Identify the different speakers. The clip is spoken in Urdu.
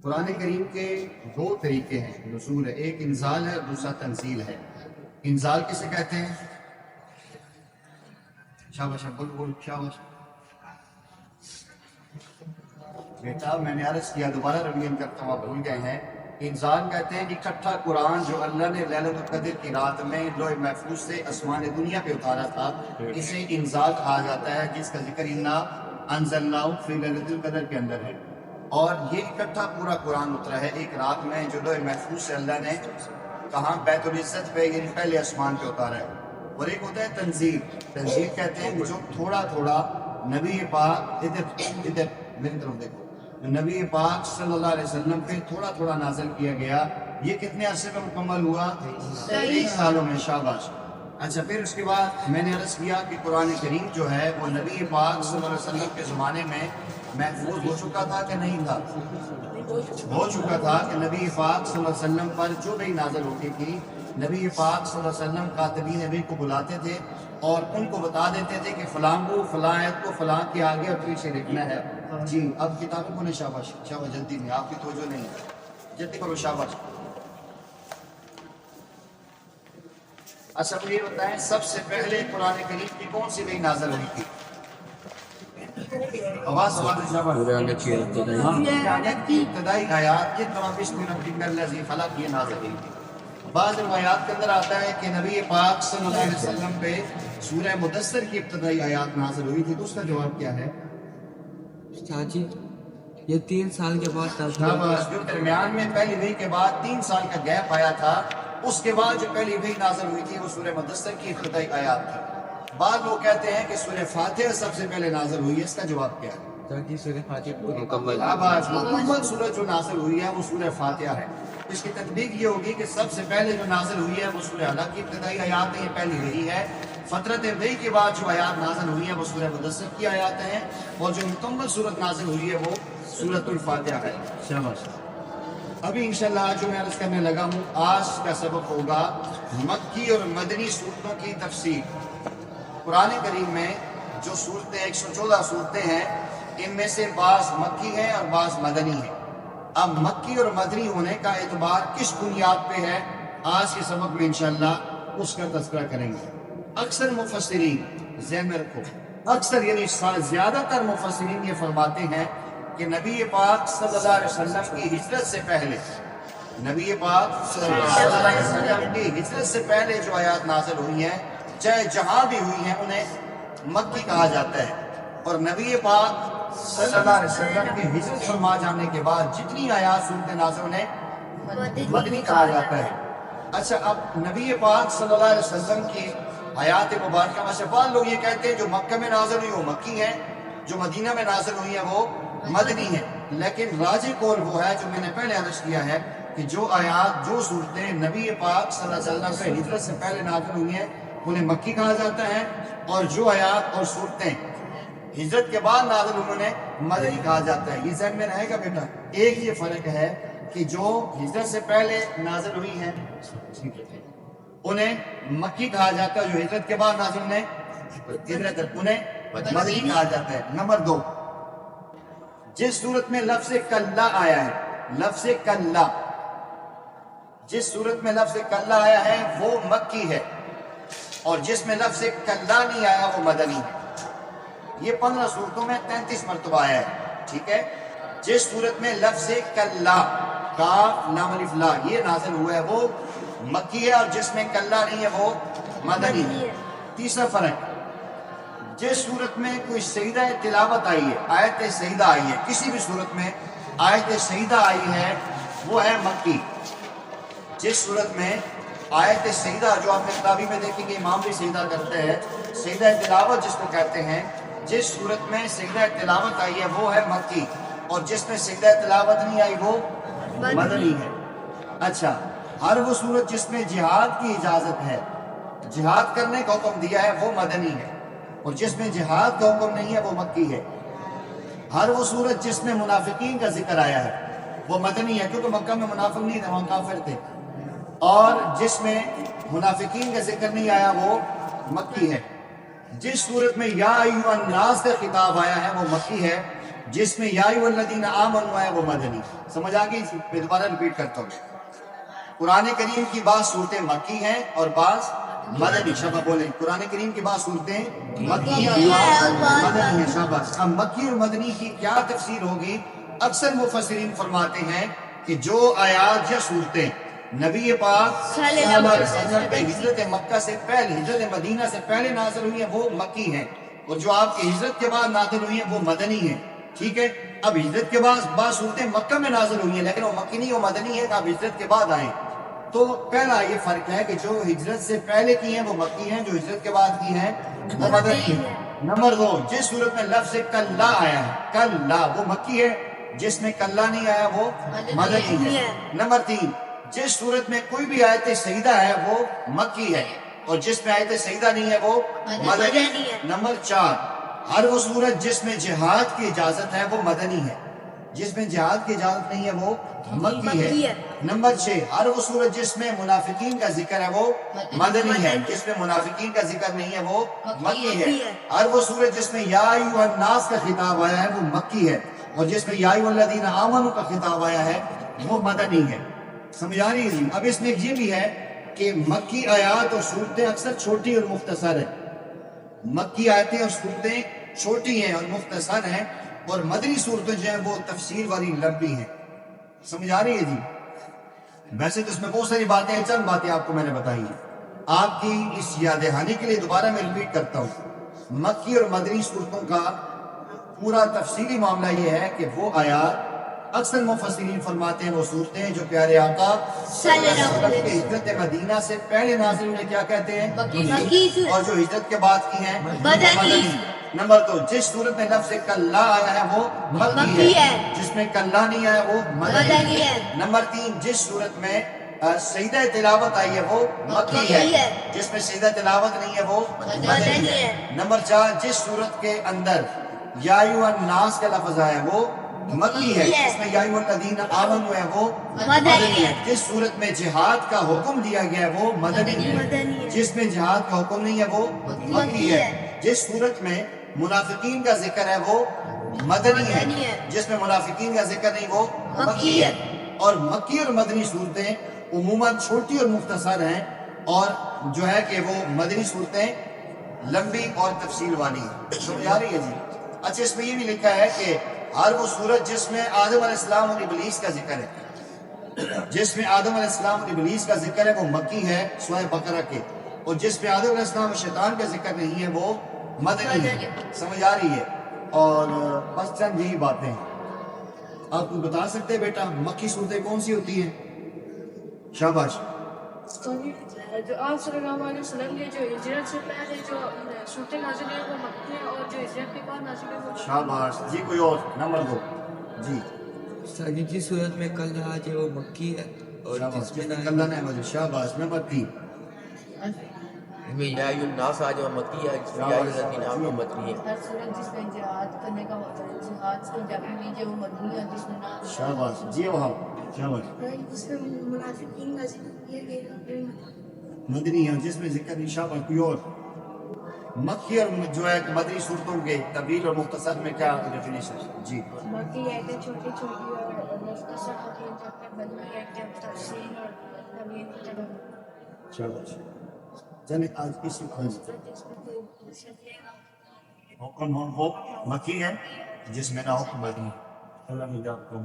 Speaker 1: قرآن کریم کے دو طریقے ہیں نزول ہے، ایک انزال ہے اور دوسرا تنزیل ہے۔ انزال کسے کہتے ہیں؟ شاباش بول شاباش بیٹا، میں نے عرض کیا، دوبارہ ریویژن کرتا ہوں، آپ بھول گئے ہیں۔ انزال کہتے ہیں اکٹھا قرآن جو اللہ نے لیلۃ القدر کی رات میں لوح محفوظ سے آسمان دنیا پہ اتارا تھا، اسے انزال کہا جاتا ہے، جس کا ذکر انا انزلناہ فی لیلۃ القدر کے اندر ہے۔ اور یہ اکٹھا پورا قرآن اترا ہے ایک رات میں، جو لوح محفوظ سے اللہ نے کہاں بیت العزت پہ یعنی پہلے آسمان پہ اتارا ہے۔ اور ایک ہوتا ہے تنزیل۔ تنزیل کہتے ہیں جو تھوڑا تھوڑا نبی پاک ادھر میری طرف دیکھو، نبی پاک صلی اللہ علیہ وسلم پہ تھوڑا تھوڑا نازل کیا گیا۔ یہ کتنے عرصے میں مکمل ہوا؟ 23 سالوں میں۔ شاباش۔ اچھا، پھر اس کے بعد میں نے عرض کیا کہ قرآن کریم جو ہے وہ نبی پاک صلی اللہ علیہ وسلم کے زمانے میں محفوظ ہو چکا تھا کہ نہیں تھا؟ ہو چکا تھا کہ نبی پاک صلی اللہ علیہ وسلم پر جو بھی نازل ہوتی تھی، نبی پاک صلی اللہ علیہ وسلم کاتبین نبی کو بلاتے تھے اور ان کو بتا دیتے تھے کہ فلاں کو فلاں آیت کو فلاں کے آگے اور پیچھے لکھنا ہے۔ جی اب کتابوں کو نہیں، شاباش شاباش، جلدی میں، آپ کی توجہ نہیں ہے، جلدی کرو، شاباش۔ اچھا مجھے یہ بتائیں، سب سے پہلے قرآن کریم کی کون سی وحی نازل ہوئی تھی؟ آواز کی ابتدائی آیات بسم ربک الذی خلق یہ نازل ہوئی تھی۔ بعض روایات کے اندر آتا ہے کہ نبی پاک صلی اللہ علیہ وسلم پہ سورہ مدثر کی ابتدائی آیات نازل ہوئی تھی، تو اس کا جواب کیا ہے؟
Speaker 2: چاچی یہ 3 سال کے بعد
Speaker 1: جو درمیان میں پہلی وحی کے بعد 3 سال کا گیپ آیا تھا، اس کے بعد جو پہلی وحی نازل ہوئی تھی وہ سورہ مدثر کی ابتدائی آیات تھی۔ بعض لوگ کہتے ہیں کہ سورہ فاتحہ سب سے پہلے نازل ہوئی ہے، اس کا جواب کیا ہے؟
Speaker 2: چاچی سورہ فاتحہ
Speaker 1: مکمل سورج جو نازل ہوئی ہے وہ سورہ فاتحہ ہے۔ اس کی تطبیق یہ ہوگی کہ سب سے پہلے جو نازل ہوئی ہے وہ سورہ الگ کی ابتدائی آیات ہے، یہ پہلی وحی ہے۔ فترت وحی کے بعد جو آیات نازل ہوئی ہیں وہ سورہ مدثر کی آیات ہیں، اور جو مکمل سورت نازل ہوئی ہے وہ سورۃ الفاتحہ ہے۔ شاباش۔ ابھی انشاءاللہ جو میں عرض کرنے لگا ہوں، آج کا سبق ہوگا مکی اور مدنی صورتوں کی تفسیر۔ قرآن کریم میں جو صورتیں 114 صورتیں ہیں، ان میں سے بعض مکی ہیں اور بعض مدنی ہیں۔ اب مکی اور مدنی ہونے کا اعتبار کس بنیاد پہ ہے، آج کے سبق میں انشاءاللہ اس کا تذکرہ کریں گے۔ اکثر مفسرین، ذہن میں رکھو، اکثر یعنی زیادہ تر مفسرین یہ فرماتے ہیں کہ نبی پاک صلی اللہ علیہ وسلم کی ہجرت سے پہلے، نبی پاک صلی اللہ علیہ وسلم کی ہجرت سے پہلے جو آیات نازل ہوئی ہیں، چاہے جہاں بھی ہوئی ہیں، انہیں مکی کہا جاتا ہے، اور نبی پاک صلی اللہ علیہ وسلم کی ہجرت فرما جانے کے بعد جتنی آیات صورتیں نازل انہیں مدنی کہا جاتا ہے۔ اچھا، اب نبی پاک صلی اللہ علیہ وسلم کی آیات مبارکہ میں سے بعض لوگ یہ کہتے ہیں جو مکہ میں نازل ہوئی وہ مکی ہیں، جو مدینہ میں نازل ہوئی ہیں وہ مدنی ہیں، لیکن راجح قول وہ ہے جو میں نے پہلے عرض کیا ہے کہ جو آیات جو صورتیں نبی پاک صلی اللہ علیہ وسلم سے ہجرت سے پہلے نازل ہوئی ہیں انہیں مکی کہا جاتا ہے، اور جو آیات اور صورتیں ہجرت کے بعد نازل ہوئی انہیں مدنی کہا جاتا ہے۔ یہ ذہن میں رہے گا بیٹا۔ ایک یہ فرق ہے کہ جو ہجرت سے پہلے نازل ہوئی ہیں انہیں مکی کہا جاتا ہے، جو ہجرت کے بعد نازل انہیں مدنی کہا جاتا ہے۔ نمبر 2، جس صورت میں لفظ کلا آیا ہے، لفظ کلا، جس صورت میں لفظ کلا آیا ہے وہ مکی ہے، اور جس میں لفظ کلا نہیں آیا وہ مدنی ہے۔ یہ 15 صورتوں میں 33 مرتبہ آیا ہے، ٹھیک ہے۔ جس صورت میں لفظ کلا، کاف لام الف لا، یہ نازل ہوا ہے وہ مکی ہے، اور جس میں کلا نہیں ہے وہ مدنی ہے۔ تیسرا فرق، جس صورت میں کوئی سجدہ تلاوت آئی ہے، آیت سجدہ آئی ہے، کسی بھی صورت میں آیت سجدہ آئی ہے وہ ہے مکی۔ جس صورت میں آیت سجدہ، جو آپ نے کتابی میں دیکھیں گے امام بھی سجدہ کرتے ہیں، سجدہ تلاوت جس کو کہتے ہیں، جس صورت میں سجدہ تلاوت آئی ہے وہ ہے مکی، اور جس میں سجدہ تلاوت نہیں آئی وہ مدنی ہے۔ اچھا، ہر وہ صورت جس میں جہاد کی اجازت ہے، جہاد کرنے کا حکم دیا ہے وہ مدنی ہے، اور جس میں جہاد کا حکم نہیں ہے وہ مکی ہے۔ ہر وہ صورت جس میں منافقین کا ذکر آیا ہے وہ مدنی ہے، کیونکہ مکہ میں منافق نہیں تھے، وہاں کافر تھے، اور جس میں منافقین کا ذکر نہیں آیا وہ مکی ہے۔ جس صورت میں یا ایھا الناس کا خطاب آیا ہے وہ مکی ہے، جس میں یا ایھاالذین آمنوا ہے وہ مدنی. سمجھ آ گئی؟ میں دوبارہ ریپیٹ کرتا ہوں. قرآن کریم کی بعض صورتیں مکی ہیں اور بعض مدنی. شاباش بولیں. قرآن کریم کی بعض صورتیں مکی ہیں اور بعض مدنی ہیں. شاباش. اب مکی اور مدنی کی کیا تفسیر ہوگی؟ اکثر مفسرین فرماتے ہیں کہ جو آیات یا صورتیں نبی پاک صلی اللہ علیہ وسلم پہ ہجرت مکہ سے پہلے، ہجرت مدینہ سے پہلے نازل ہوئی ہیں وہ مکی ہیں، اور جو آپ کی ہجرت کے بعد نازل ہوئی ہیں وہ مدنی ہیں. ٹھیک ہے. اب ہجرت کے بعد بعض صورتیں مکہ میں نازل ہوئی ہیں لیکن وہ مکی نہیں، وہ مدنی ہے کہ آپ ہجرت کے بعد آئیں. تو پہلا یہ فرق ہے کہ جو ہجرت سے پہلے کی ہیں وہ مکی ہیں، جو ہجرت کے بعد کی ہیں وہ مدنی ہیں. نمبر 2، جس صورت میں لفظ کلا آیا ہے، کلا، وہ مکی ہے. جس میں کلا نہیں آیا وہ مدنی ہے. نمبر 3، جس صورت میں کوئی بھی آیت سجدہ ہے وہ مکی ہے، اور جس میں آیت سجدہ نہیں ہے وہ مدنی ہے. نمبر 4، ہر وہ صورت جس میں جہاد کی اجازت ہے وہ مدنی ہے، جس میں جہاد کی اجازت نہیں ہے وہ مکی ہے. نمبر 6، ہر وہ صورت جس میں منافقین کا ذکر ہے وہ مدنی ہے، جس میں منافقین کا ذکر نہیں ہے وہ مکی ہے. ہر وہ صورت جس میں یا ایھا الناس کا خطاب آیا ہے وہ مکی ہے، اور جس میں یا ایھاالذین آمنوا کا خطاب آیا ہے وہ مدنی ہے. سمجھ آ رہی ہے؟ اب اس میں یہ بھی ہے کہ مکی آیات اور صورتیں اکثر چھوٹی اور مختصر ہیں. مکی آیتیں اور صورتیں چھوٹی ہیں اور مختصر ہیں، اور مدنی صورتیں جو ہیں وہ تفسیر والی لمبی ہیں. سمجھ آ رہی ہے جی؟ ویسے تو اس میں بہت ساری باتیں ہیں، چند باتیں آپ کو میں نے بتائی ہیں. آپ کی اس یاد دہانی کے لیے دوبارہ میں ریپیٹ کرتا ہوں. مکی اور مدنی صورتوں کا پورا تفصیلی معاملہ یہ ہے کہ وہ آیات اکثر مفسرین فرماتے ہیں وہ صورتیں جو پیارے آقا صلی اللہ علیہ وسلم کے ہجرت مدینہ سے پہلے نازل ہوئے کیا کہتے ہیں؟ مکی، اور جو ہجرت کے بعد کی ہیں مدنی. نمبر 2، جس صورت میں لفظ کلا آیا ہے وہ مکی ہے، جس میں کلا نہیں آیا وہ مدنی ہے. نمبر 3، جس صورت میں سجدہ تلاوت آئی ہے وہ مکی ہے، جس میں سجدہ تلاوت نہیں ہے وہ مدنی ہے. نمبر 4، جس صورت کے اندر یا ایھا الناس کا لفظ آیا ہے وہ مکی ہے، جس میں یا ایھاالذین آمنوا ہے وہ مدنی ہے. جس صورت میں جہاد کا حکم دیا گیا ہے وہ مدنی ہے، جس میں جہاد کا حکم نہیں ہے وہ مکی ہے. جس صورت میں منافقین کا ذکر ہے وہ مدنی ہے، جس میں منافقین کا ذکر نہیں وہ مکی ہے. اور مکی اور مدنی صورتیں عموماً چھوٹی اور مختصر ہیں، اور جو ہے کہ وہ مدنی صورتیں لمبی اور تفصیل والی ہیں. سمجھ آ رہی ہے جی؟ اچھا، اس میں یہ بھی لکھا ہے کہ ہر وہ صورت جس میں آدم علیہ السلام اور ابلیس کا ذکر ہے، جس میں آدم علیہ السلام اور ابلیس کا ذکر ہے وہ مکی ہے سورہ بقرہ کے، اور جس میں آدم علیہ السلام اور شیطان کا ذکر نہیں ہے وہ مدنی ہے. سمجھ آ رہی ہے؟ اور بس چند یہی باتیں ہیں. آپ کو بتا سکتے ہیں بیٹا مکی صورتیں کون سی ہوتی ہیں؟ شاباش.
Speaker 3: جو آپ صلی اللہ علیہ وسلم نے جو ہجرت سے پہلے جو صورتیں نازل ہوئی وہ مکی ہیں، اور جو ہجرت کے بعد نازل ہوئی وہ
Speaker 1: شاباش جی. کوئی اور؟ نمبر 2 جی.
Speaker 2: ساجد جس صورت میں کلا آج ہے وہ مکی ہے، اور
Speaker 1: شاباش.
Speaker 2: جس میں
Speaker 1: اللہ نے مجھے شاباش. نمبر 3
Speaker 4: میں یا ایھا الناس آج وہ مکی ہے، جس میں یا ایھاالذین آمنوا مدنی ہے.
Speaker 3: ہر صورت جس میں جہاد کرنے کا ہوتا ہے، جہاد سے جبھی لیجیے وہ مدنی ہے، جس میں نہ
Speaker 1: شاباش جی. وہاں شاباش.
Speaker 3: جس میں منافقین کا ذکر کیا گیا
Speaker 1: مدنی ہے جس میں ذکر نہیں. شاباش. کوئی اور؟ مکی اور جو ہے مدنی صورتوں کے طویل اور مختصر میں کیا ڈیفینیشن؟ جی.
Speaker 3: باقی آیتیں چھوٹی چھوٹی اور مختصر ہوتی ہیں، جب تک بدنی آیتیں تفصیل اور تبیین کی طرف.
Speaker 1: شاباش. چلیں آج کسی حکم ہو مکی ہے جس میں نہ حکم مدنی. اللہ مجھے آپ کو